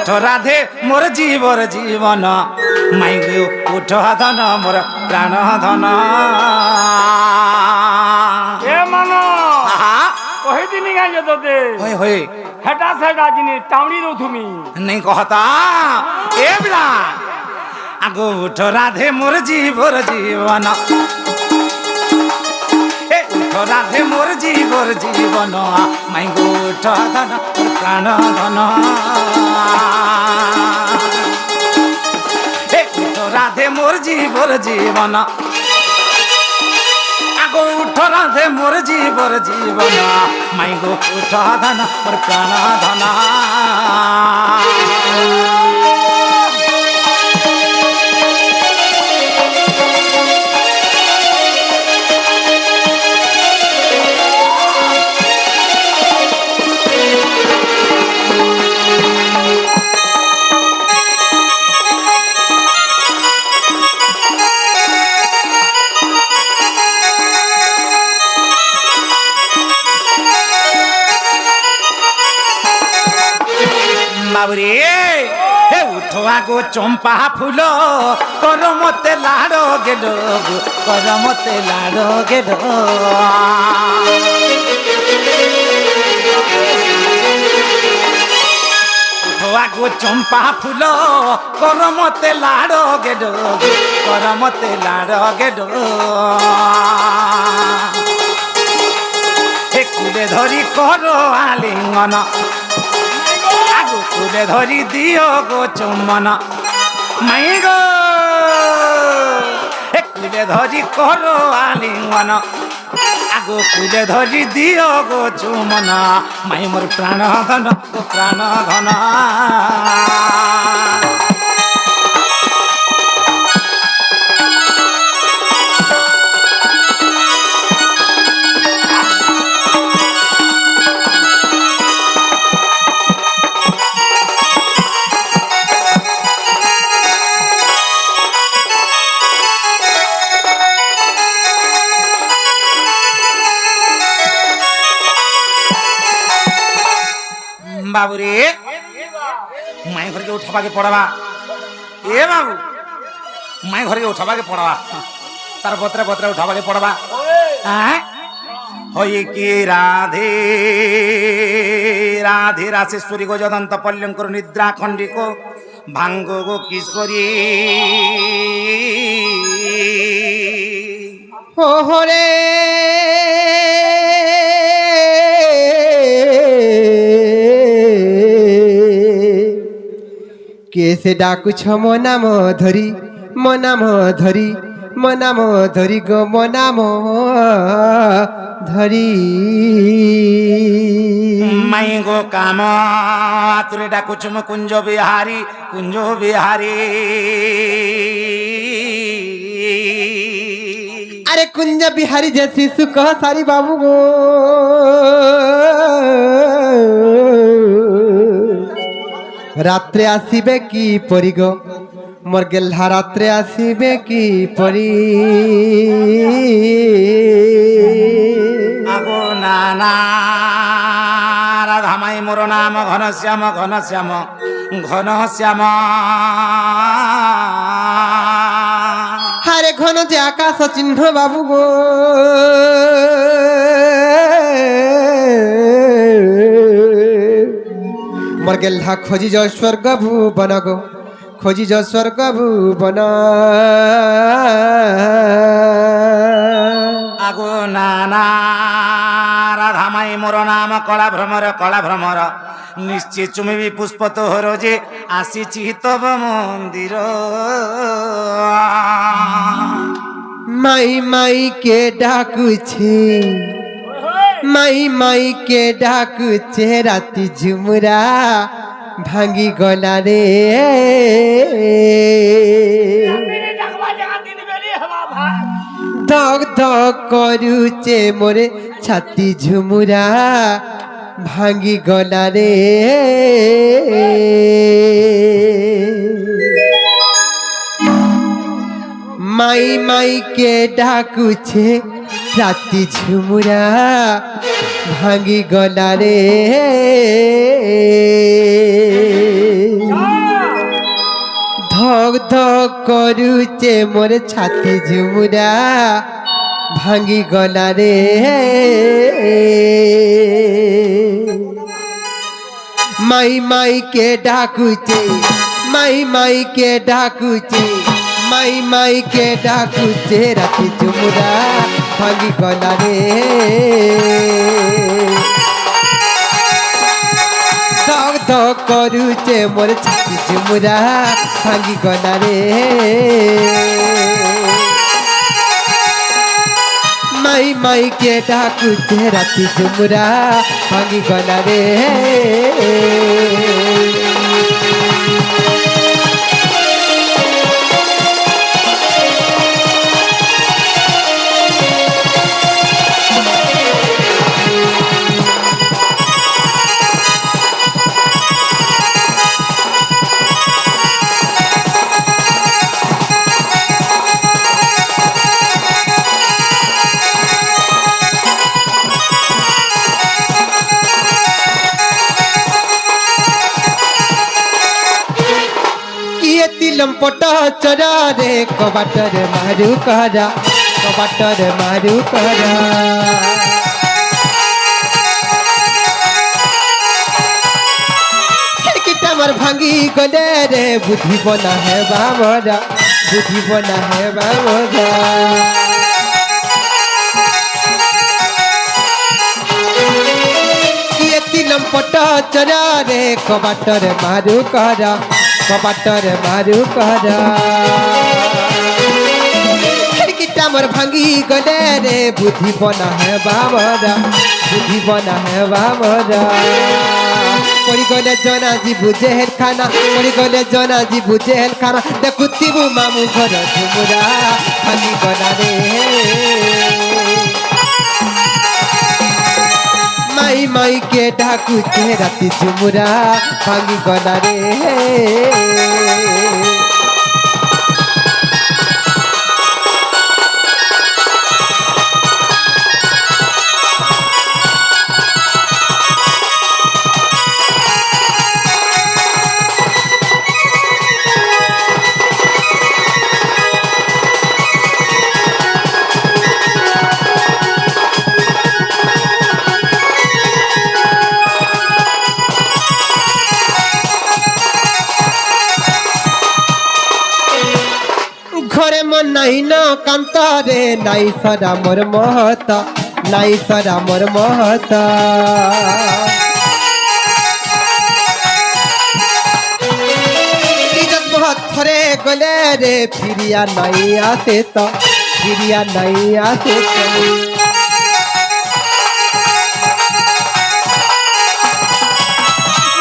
উঠ রাধে মোর জীবর জীবন মাই গো উঠ ধন মোর প্রাণ ধন এ মানো কহি দিনি গাই তোতে হই হই হেটা সেটা জিনিস টাউনি দো তুমি नहीं कहता ए बिला আগো উঠ রাধে মোর জীবর জীবন এ উঠ রাধে মোর জীবর জীবন মাই গো উঠ ধন মোর প্রাণ ধন এ উঠ রাধে মোর জীবর জীবন আগো উঠ রাধে মোর জীবর জীবন মাই গো উঠ ধন মোর প্রাণ ধন বাবুরে হে উঠো আগো চম্পা ফুল কর মতে লাড় গেল কর মতে লাড় গেল উঠো আগো চম্পা ফুল কর মতে লাড় গেল কর মতে লাড় গেল হে কুলে ধরি কর আলিঙ্গন কুলে ধরি দিও গো চুম্বন মাই গো কুলে ধরি করো আলিঙ্গন আগো কুলে ধরি দিও গো চুম্বন মাই মোর প্রাণ ধন প্রাণ ধন বাবুরে মাই ঘরকে উঠাবাকে পড়াবা এ বাবু মাই ঘরকে উঠাবাকে পড়াবা তার পত্রে পত্রে উঠাবাকে পড়াবা হই কি রাধে রাধে রাশেশ্বরী গো যদন্ত পল্যঙ্কর নিদ্রা খণ্ডিক ভাঙ্গ গো কিশোরী ওহরে কেসে ডাকুছ মো নাম ধরি মো নাম ধরি মো নাম ধরি গো মো নাম ধরি মাই গো কাম তুরে ডাকুছ মো কুঞ্জ বিহারী কুঞ্জ বিহারী আরে কুঞ্জ বিহারী যে শিশু কহ সারি বাবু গো রাত্রে আসিবে কি পরি গো মোর গেল্হা রাত্রে আসিবে কি পরি আগো নানা রাধামাই মোর নাম ঘনশ্যাম ঘনশ্যাম ঘনশ্যাম হারে ঘন যে আকাশ চিহ্ন বাবু গো মোর গেল্হা খোঁজি যা স্বর্গ ভুবন গো খোঁজি যা স্বর্গ ভুবন আগো নানা রাধামাই মোর নাম কলা ভ্রমর নিশ্চয় চুমিবি পুষ্প তোহর যে আসিছি তব মন্দির মাই মাই কে ডাকুছে মাই মাই কে ডাকুছে রাতি ঝুমুরা ভাঙ্গি গলা রে দগ দগ করুছে মোরে ছাতি ঝুমুরা ভাঙ্গি গলা রে মাই মাই কে ডাকুছে রাতি ঝুমুরা ভাঙ্গি গলা রে ধক ধক করুছে মোর ছাতি ঝুমুরা ভাঙ্গি গলা রে মাই মাই কে ডাকুছে মাই মাই কে ডাকুছে মাই মাই কে ডাকুছে রাতি ঝুমুরা ভাঙ্গি গলা রে ধক ধক করুছে মোর ছাতি ঝুমুরা ভাঙ্গি গলা রে মাই মাই কে ডাকুছে রাতি ঝুমুরা ভাঙ্গি গলা রে লম্পট চরা রে কবাটরে মারু করা কবাটরে মারু করা খিড়কিটা আমার ভাঙ্গি গলে রে বুঝিব না হেবা মরা বুঝিব না হেবা মরা লম্পট চরা রে কবাটরে মারু করা কবাটরে মারু করা খিড়কিটা আমার ভাঙ্গি গলে রে বুঝিব না হেবা মরা বুঝিব না হেবা মরা পড়ি গলে জনা জি বুঝে হেল খানা পড়ি গলে জনা জি বুঝে হেল খানা দেখুতিবু মামু ঘর ঝুমুরা ভাঙ্গি গলা রে মাই মাই কে ডাকুছে রাতি ঝুমুরা ভাঙ্গি গলা রে ঘরে মন নাই ন কান্তরে নাই সদা মোর মহত নাই সদা মোর মহত ইজত বহুত থরে গলে রে ফিরিয়া নাই আসে তো ফিরিয়া নাই আসে তো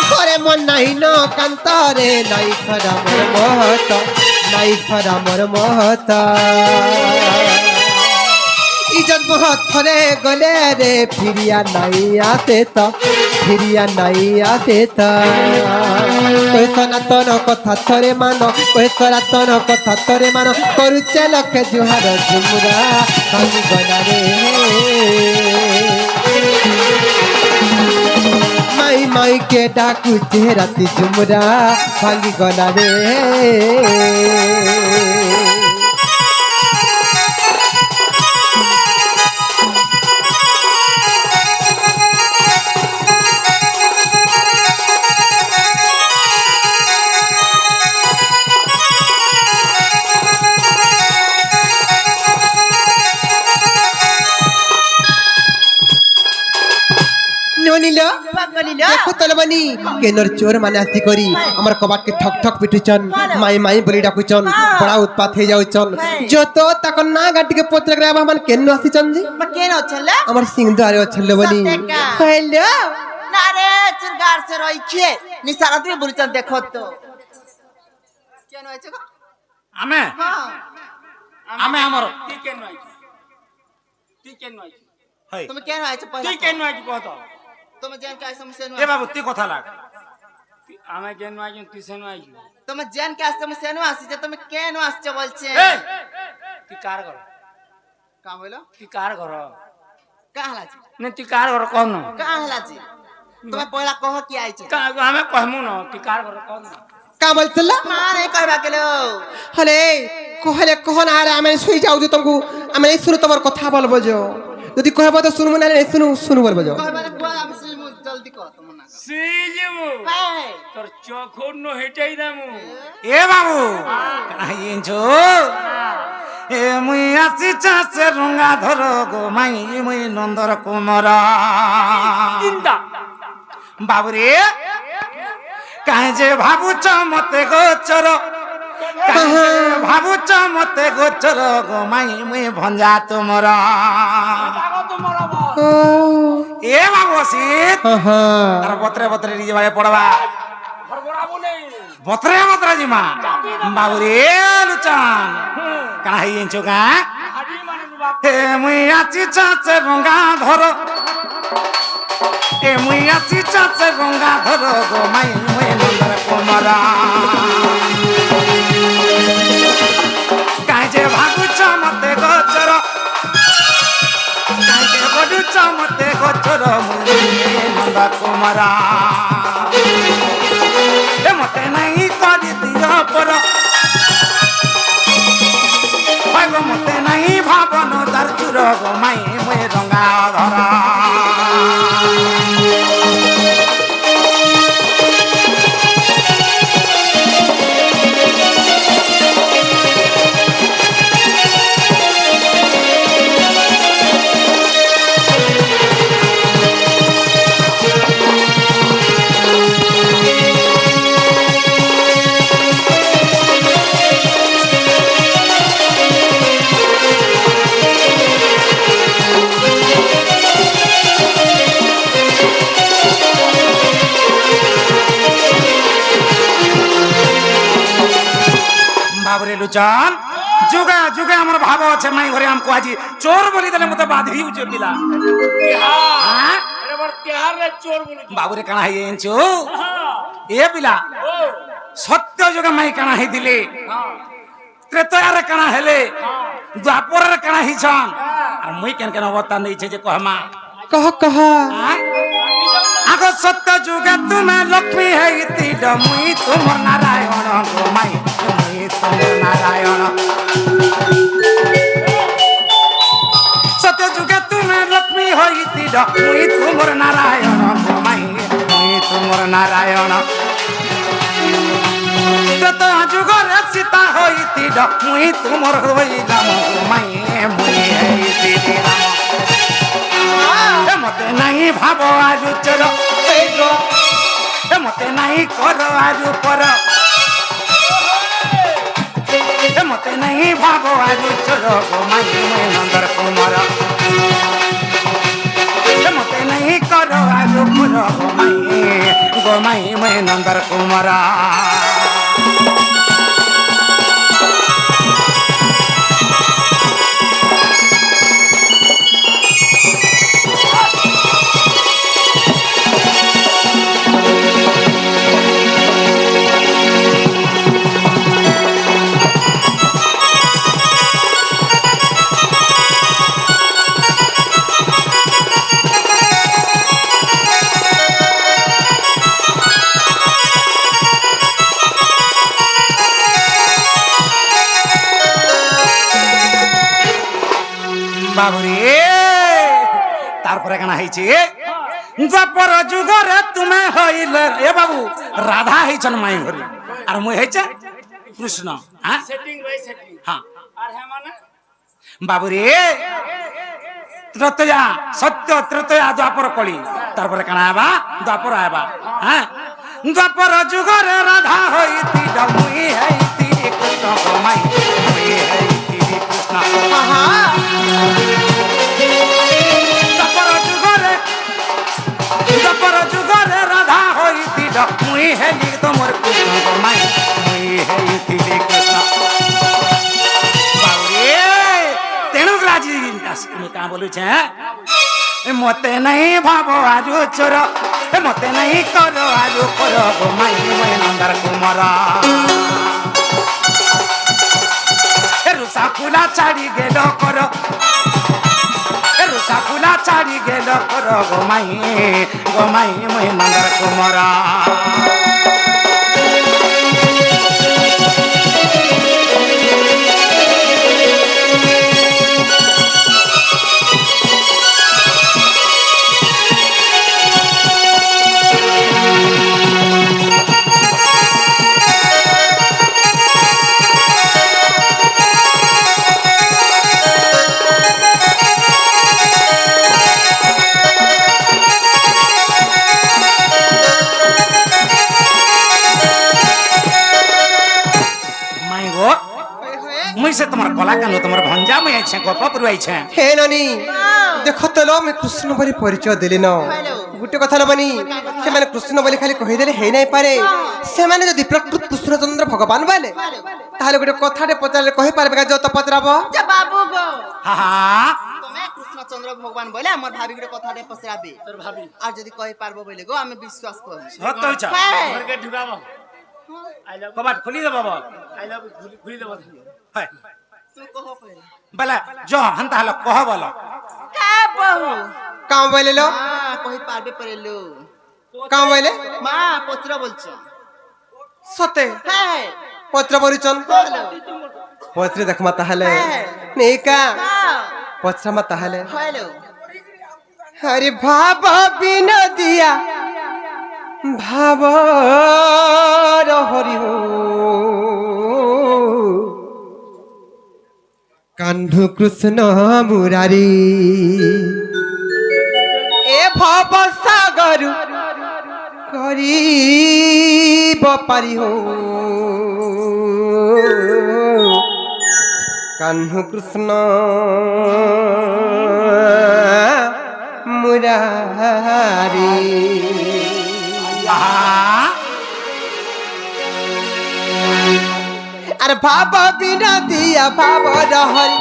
ঘরে মন নাই ন কান্তরে নাই সদা মোর মহত নাই সদা মোর মহত ইজত বহুত থরে গলে রে ফিরিয়া নাই আসে তো ফিরিয়া নাই আসে তো কই সনাতন কথা থরে মানো কই সনাতন কথা থরে মানো করুছে লক্ষে জুহার ঝুমুরা ভাঙ্গি গলা রে মাই মাই কে ডাকুছে রাতি ঝুমুরা ভাঙ্গি গলা রে দেখো তলবানি কেনর চোর মানে আসি করি আমার কবাট কে ঠক ঠক পিটুচন মাই মাই বলি ডাকুচন বড়া উৎপাত হয়ে যাউচন যত তক না গাটিকে পত্র করে আমার কেন আসিচন জি কেন হচ্ছিল আমার সিংহ আরে হচ্ছিল বলি হইলো না রে চিরগার সে রইছে নিসারা তুই বলছন দেখো তো কেন হইছে গো আমি হ্যাঁ আমি আমার তুই কেন আইছিস তুই কেন আইছিস হই তুমি কেন হইছে তুই পয়লা কেন আইছিস কত তুমি জান কাই সমস্যা এ নো বাবু তুই কথা লাগ আমি কেন আইছিস তুই কেন আইছিস তুমি জান কাই সমস্যা নো আসছে তুমি কেন আসছে বলছে এই তুই কার ঘর কা হইলো তুই কার ঘর কা হলাছি না তুই কার ঘর কোন কা হলাছি তুমি পয়লা কহ কি আইছে আমি কহমু না তুই কার ঘর কোন का बोलतला माने कहबा केलो हले कहले कहन आरे आमे सुई जाऊ जो तुमको आमे नहीं सुनो तुम्हार कथा बोलबो जो যদি কহব তো শুনবো না नहीं सुनु सुनु बोलबो जो कहबा बुआ हम सिमु जल्दी कह तुम ना সিজিমু ए তোর চোখর ন হেটাই দামু এ বাবু কাহিঞ্চো এ মুই আসি চাষে রঙা ধর গো মাই মুই নন্দর কুমরা চিন্তা বাবুরে কাহে যে ভাবুছ মতে গোচর ভাবুছ মতে গোচর গো মাই মুই ভঞ্জা তোমরা আগত মরাবা এ বাবু অসিত আহা তার বতরে বতরে যাবে পড়বা ঘরবড়াবো নেই বতরে বতরে জিমা বাবুরে লুচান কানা হইছো গা হাডি মানে বাপ হে মুই আছি চাচে রঙা ধর এ মুই আছি চাচে রঙা ধর গো মাই মুই নন্দর কুমরা কাই যে ভাগুছ মতে গোচর কাই যে বডুছ মতে গোচর মুই নন্দর কুমরা এ মতে নাই করি দিও পর ভাগো মতে নাই ভাবন তার চুর গো মাই মুই রঙা ধরা বাবরে লুচান যুগে যুগে আমার ভাব আছে মাই ঘরে আমকো আজি চোর বলি দেলে মতে বাঁধি উচে পিলা হ্যাঁ এবার তেহারে চোর বলি বাবুরে কানা হই এনছো এ পিলা ও সত্য যুগে মাই কানা হই দিলে ত্রেতয়ারে কানা হেলে দ্বাপরের কানা হিছন আর মুই কেন কেন অবতার নেইছে যে কহমা কহ কহ আগ সত্য যুগে তুমি লক্ষ্মী হইতি মুই তোমার নারায়ণ গো মাই মুই তোমার নারায়ণ সত্য যুগে তুমি লক্ষ্মী হইতি মুই তোমার নারায়ণ গো মাই মুই তোমার নারায়ণ ত্রেত যুগরে সীতা হইতি মুই তোমার হইলাম গো মাই মুই হইতি রাম মতে নাই ভাব আজু চর মতে নাই কর আজু পর মতে নাই ভাব আজু চর গো মাই মুই নন্দর কুমর মতে নাই কর আজু পর গো মাই মুই নন্দর কুমর বাবুরে তারপরে কেনা হয়েছে দ্বাপর যুগরে তুমি হইলে এ বাবু রাধা হইছন মাই ঘরে আর মুই হইছে কৃষ্ণ হ্যাঁ সেটিং বাই সেটিং হ্যাঁ আর হ্যাঁ মানে বাবুরে ত্রেতয়া সত্য ত্রেতয়া দ্বাপর কলি তারপরে কেনা হবা দ্বাপর আইবা হ্যাঁ দ্বাপর যুগরে রাধা হইতি মুই হইতি কৃষ্ণ মাই মুই হইতি কৃষ্ণ आहा দ্বাপর যুগরে রাধা হইতি মুই হেলি তোমার কৃষ্ণ গো মাই মুই হেইতি কৃষ্ণ বাবুরে তেণু রাজি তুমি কা বলুছে মতে নাই ভাব আজু চোর মতে নাই কর আজু কর গো মাই মুই নন্দর কুমর রুসা ফুলা ছাড়ি গেল কর রুসা ফুলা ছাড়ি গেল কর গো মাই মুই নন্দর কুমরা मुई से तुम्हार कला कानो तुम्हार भंजा में आइछे गोपापुर आइछे हे ननी देख तो लो मैं कृष्ण बोली परिचय देली न गुटे कथा नबनी से माने कृष्ण बोली खाली कहि देले हे नहीं पारे से माने जदि प्रकृत कृष्णचंद्र भगवान बाले ताले गुटे कथाटे पचारे कहि पारबे जो तो पचराबो जा बाबू गो हाँ তুমি কৃষ্ণচন্দ্র ভগবান বলে আমার ভাবি গুলো কথাতে পছরাবে তোর ভাবি আর যদি কই পারবো বলে গো আমি বিশ্বাস করি সত্য হইছা হ্যাঁ ঘরকে ঢুকাবো আই লাভ कबाट खुली दे बाबा আই লাভ খুলি দেব है তুমি কহ পরে बला जो हंता हला कह बोलो কা বহু काम बोले लो মা কই পারবে পরে লো काम बोले মা পছরা বলছো सते হ্যাঁ पत्र परिचन বলো पत्र देख मत हले হ্যাঁ नहीं का হ্যাঁ पत्र मत हले হ্যালো अरे भाव बिना दिया भाव हरि हो कान्धु कृष्ण मुरारी ए भव सागर करी पारी हो कान्धु कृष्ण मुरारी हाँ अरे बाबा बिना दिया भाव हरि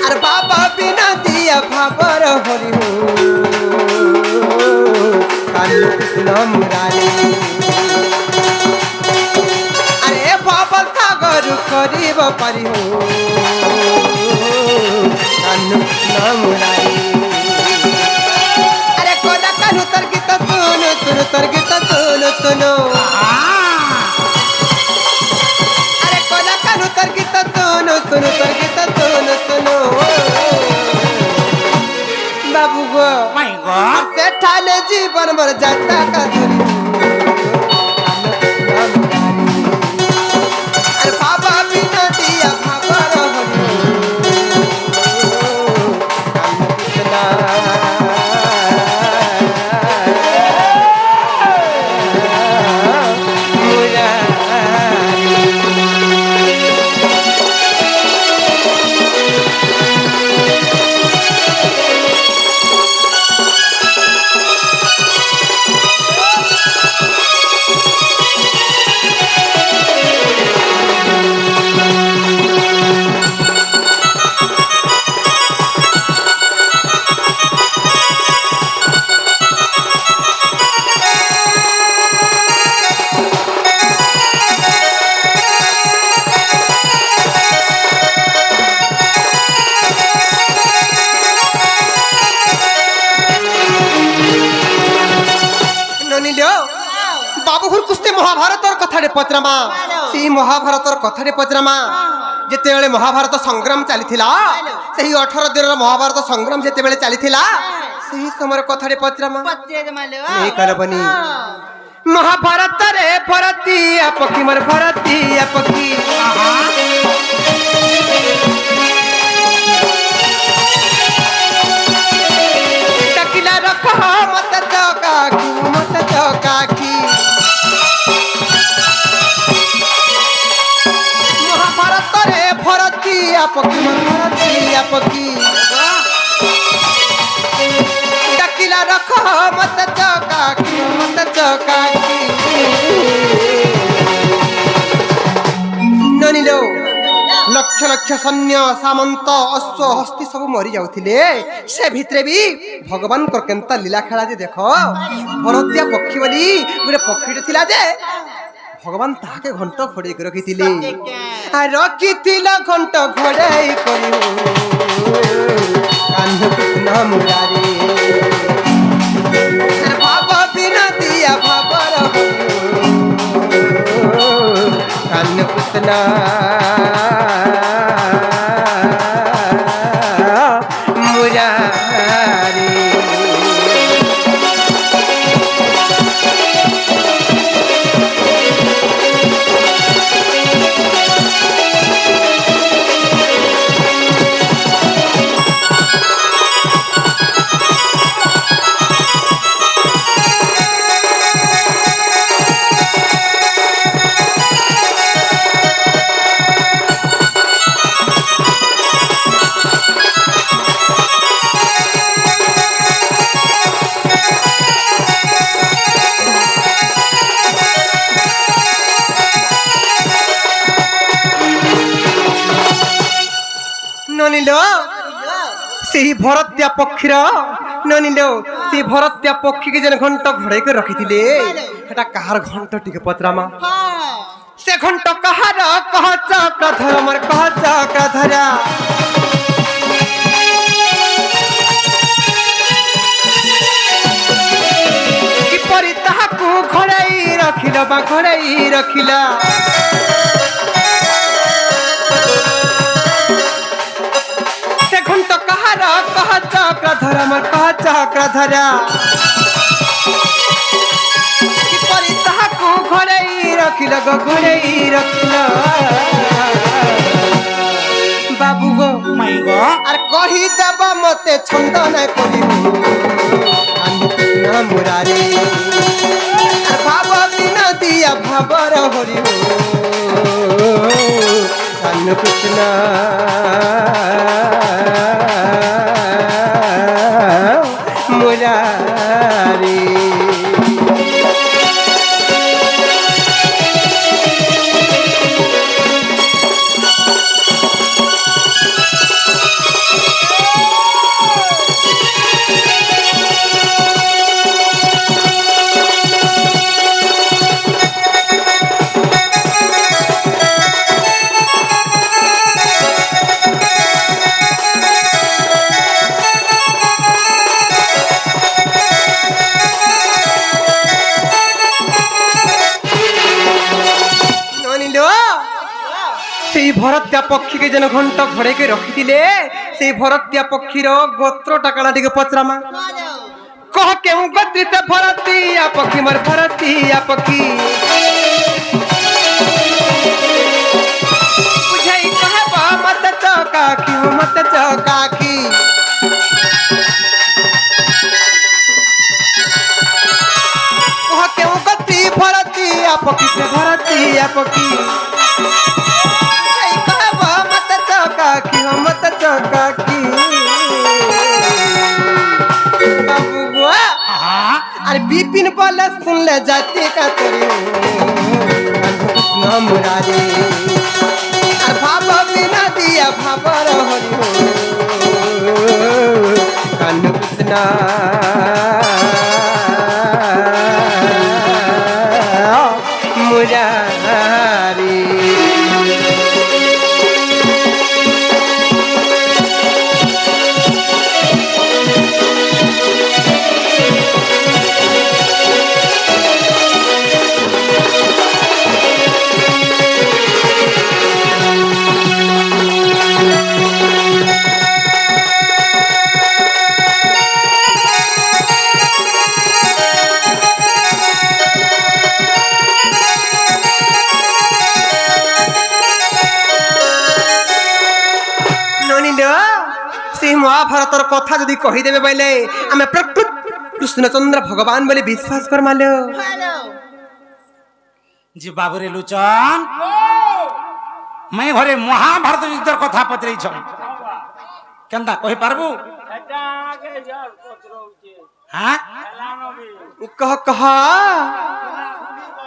अरे बाबा बिना दिया भाव हरि हो कान्धु कृष्ण मुरारी अरे बाबा सागर करीब पारी हो कान्धु कृष्ण मुरारी अरे कोला कान्हु तर गीत सुनो सुनो तर गीत सुनो सुनो अरे कोला कान्हु तर गीत सुनो सुनो तर गीत सुनो सुनो बाबू गो माय गॉड सेठाले जीवन भर जाता का धुरी अरे बाबा बिना दिया भावा हरि बाबू कुस्ते महाभारत कथाटे पचरामा से महाभारत कथाटे पचरामा जिते महाभारत संग्राम चली 18 दिन महाभारत संग्राम जिते चली से समय कथाटे पचरामा नहीं करबनी महाभारत रे भरती पक्षी मर भरती पक्षी टकिला रख मत चौकाखी महाभारत रे भरती पक्षी मर भरती पक्षी टकिला रख मत चौकाखी ननिलो लक्ष लक्ष सैन्य सामंत अश्व हस्ती सब मरी जाउथिले से भितरे भी भगवान कर केंता लीला खेला जे देखो भरतिया पक्षी बोली गोटे पक्षीटे थिला जे भगवान ताके घंट घोड़े के रखिथिले आ रखिथिला घंट घोड़े करियो कान्ह कृष्ण मुरारी बाबा बिना दिया भाबर कान्ह कृष्ण मुरारी ননিল সেই ভরতিয়া পক্ষীর ননিল সেই ভরতিয়া পক্ষীকে যেন ঘণ্ট ঘোড়াইকে রখিলে এটা কাহার ঘণ্ট টিকে পচরামা হ্যাঁ সে ঘণ্ট কাহার কহ চক্রধর আমার কহ চক্রধরা কিপরি তাহাকু ঘোড়াই রখিল বা ঘোড়াই রখিলা সে ঘণ্ট কাহার কহ চক্রধর আমার কহ চক্রধরা কিপরি তাহাকু ঘোড়াই রখিল গো ঘোড়াই রখিল বাবু গো মাই গো আর কহি দেব মতে ছন্দ নাই পড়িব আমি কৃষ্ণ মুরারে আর ভাব বিনা দিয়া ভাবর হরিব কান্ন কৃষ্ণ মুরারে সেই ভরতিয়া পক্ষীকে যেন ঘণ্ট ঘরেকে রখিলে সেই ভরতিয়া পক্ষীর গোত্র টাকাটা টিকে পচরামা বলো কহ কেউ গোত্রিতে ভরতিয়া পক্ষী মোর ভরতিয়া পক্ষী বুঝাই কহব মত চকাখি হো মত চকাখি কহ কেউ গোত্রী ভরতিয়া পক্ষী সে ভরতিয়া পক্ষী কাকি মত চকাকি বাবু বুয়া হ্যাঁ আর বিপিন বলে শুনলে যাতে কাতরি কৃষ্ণ মুরারি আর ভাব বিনা দিয়া ভাবর হরি কান্ন কৃষ্ণ মুরারি মহাভারতর কথা যদি কহিদেবে বলে আমি প্রকৃত কৃষ্ণচন্দ্র ভগবান বলে বিশ্বাস করমাল হ্যালো যে বাবুরে লুচন মাই ঘরে মহাভারত যুদ্ধর কথা পচরাইছ কেনতা কহি পারবু এটা আগে যার পত্র হচ্ছে হ্যাঁ এলানবি কহ কহ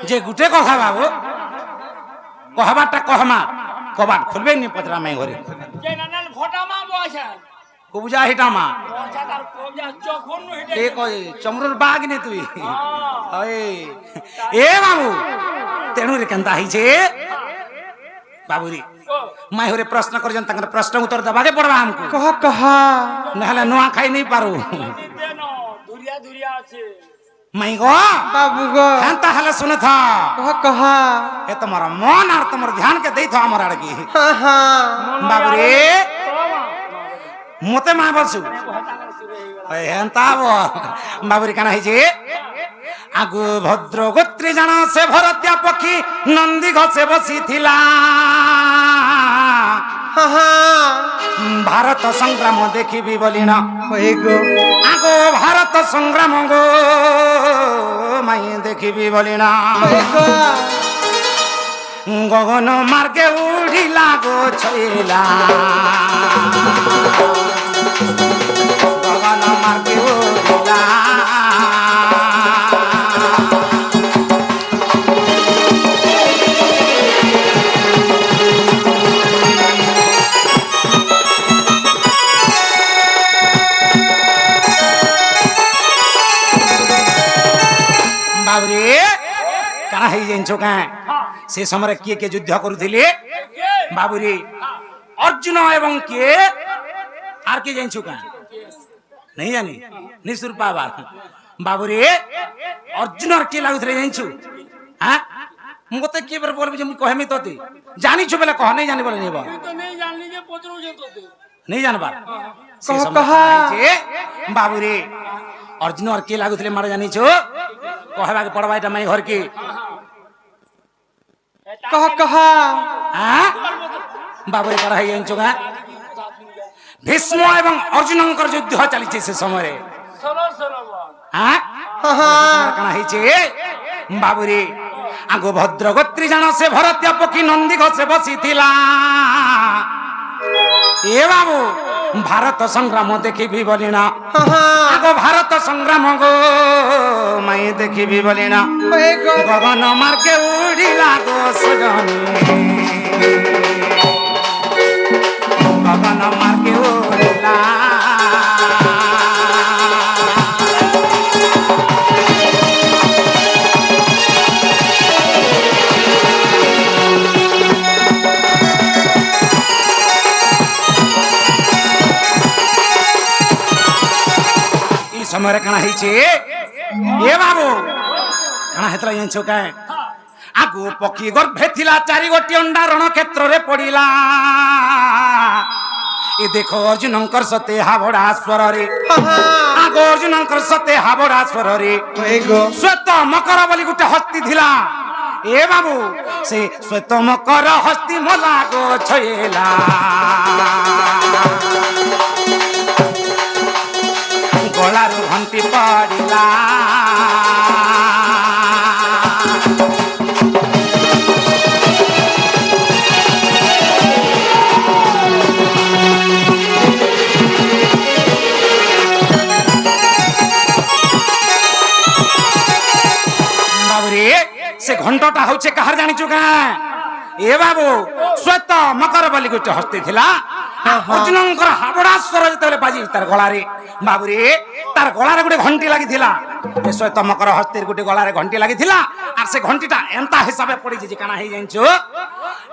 যে গুটে কথা বাবু কহবারটা কহমা কবাট খুলবে নি পচরা মাই ঘরে যে নানাল ঘটামা বসা কুবুজা হিটামা বসা তার কবজা যখন হেটে এ কই চমরুর বাঘ নে তুই হ্যাঁ ওই এ বাবু তেণু রে কেনতা হইছে বাবুরি মাই হরে প্রশ্ন করছেন তাঙ্কর প্রশ্ন উত্তর দেবাকে পড়বা আমকু কহ কহ নহলে নোয়া খাই নাই পারু দেন দুরিয়া দুরিয়া আছে মাই গো বাবু গো হ্যাঁ তাহলে শুনে থা কহ কহ এ তোমার মন আর তোমার ধ্যান কে দেই থা আমার আড়কি হ্যাঁ হ্যাঁ বাবুরে মতে মা বলছু ওই হ্যাঁ তা বাবুরি কেন হয়েছে আগু ভদ্র গোত্রী জানা সে ভরতিয়া পক্ষী নন্দী ঘসে বসিছিলা হ্যাঁ হ্যাঁ ভারত সংগ্রাম দেখিবি বলি না হয়ে গো আগো ভারত সংগ্রাম গো মাই দেখিবি বলি না হয়ে গো গগন মার্গে উড়িলা গো ছইলা গগন মার্গে উড়িলা জানিছো কেন সে সময় কে কে যুদ্ধ করুଥିଲେ বাবুরে অর্জুন এবং কে আর কে জানিছো কেন नहीं जानी निशुर पावा बाबूरे अर्जुन और के लागुथले जानिछु हां मते के बार बोलबे जे मु कहमे तोते जानिछु बेला कह नहीं जानि बोले नेबा तो नहीं जानली जे पचरो जे तोते नहीं जानबा कह कहा जे बाबूरे अर्जुन और के लागुथले मारे जानिछु कहबा के पड़बा एटा मई घर के कहा हां बाबूरे करा है जानिछु भीष्म एवं अर्जुनंकर युद्ध चली से समय सलो सलो बाबुरे आगो भद्रगोत्री जान से भरत्या पक्षी नंदी घसे बसी ए बाबू भारत संग्राम देखी बोलिना आगो भारत संग्राम गो माई देखी बोलिना गगन मार्गे उड़िला गो सजनी गगन मार्गे उड़िला समय कणा हे ए बाबू कणा हेतला जानिछो काए आगो पक्षी गर्भे थिला चारि गोटी अंडा रण क्षेत्र रे पड़िला ए देखो अर्जुनंकर सते हाबड़ा स्वर रे आगो अर्जुनंकर सते हाबड़ा स्वर रे श्वेत मकर बोली गुटे हस्ती थिला ए बाबू से श्वेत मकर हस्ती मला गो छयेला गलारू घंटी पड़िला बाबूरे से घंटटा होचे कहार जानिछु का ए बाबू श्वेत मकर बोली गुटे हस्ती थिला अर्जुनंकर हाबड़ा स्वर जतले बाजी तार गलारे बाबूरे तार गलारे गुटे घंटी लागि थिला ए श्वेत मकर हस्तीर गुटे गलारे घंटी लागि थिला आ से घंटीटा एंता हिसाबे पड़ी जे काना हे जानिछु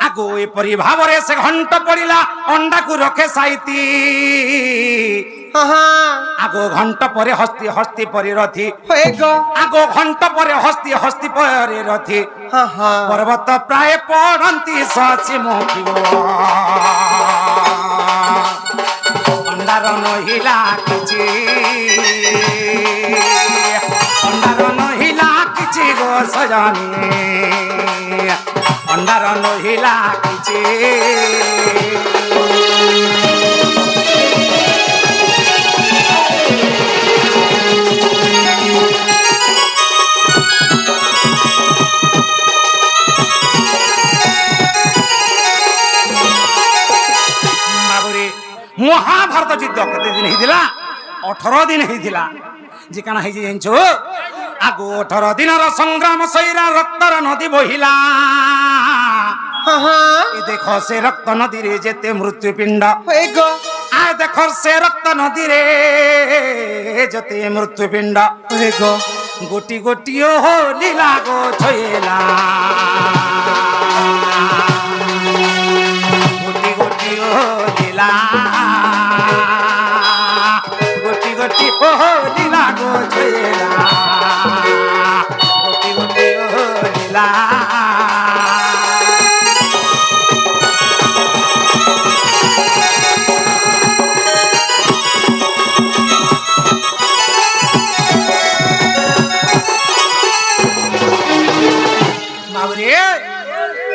आगो ए परि भाबरे से घंट पड़िला अंडा को रखे साइती आगो घंट परे हस्ती हस्ती परि रथी आगो घंट परे हस्ती हस्ती परे रथी पर्वत प्राय पड़ंती सची मोखिबो अंडार नहिला किछि अंडार नहिला किछि गो सजनी अंडार नहिला किछि महाभारत युद्ध कते दिन हेदिला 18 दिन हेदिला जे काना हे जानिछो आगो 18 दिन रो संग्राम सैरा रक्तर नदी बहिला ए देखो से रक्त नदी रे जेते मृत्यु पिंड आ देखो से रक्त नदी रे जेते मृत्यु पिंड गोटी गोटी हो लीला गो छयेला गोटी गोटी हो लीला गोटी गोटी हो लीला गो छयेला गोटी गोटी हो लीला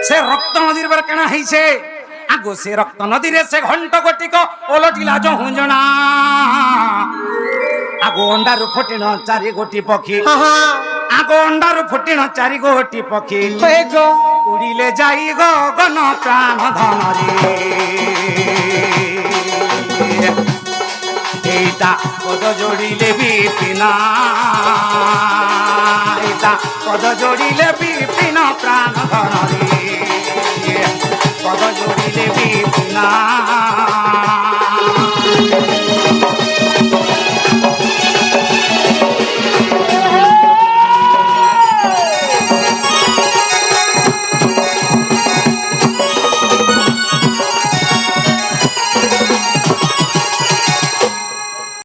से रक्त नदी पर केना है से आगो से रक्त नदी रे से घंट गोटी को ओलटिला जो हुंजना आगो अंडारु फुटिन चारि गोटी पक्षी आगो अंडारु फुटिन चारि गोटी पक्षी उड़िले जाई गगन प्राण धन रे एटा पद जोड़िले बिपिना एटा पद जोड़िले बिपिना प्राण धन रे पद जोड़िले बिपिना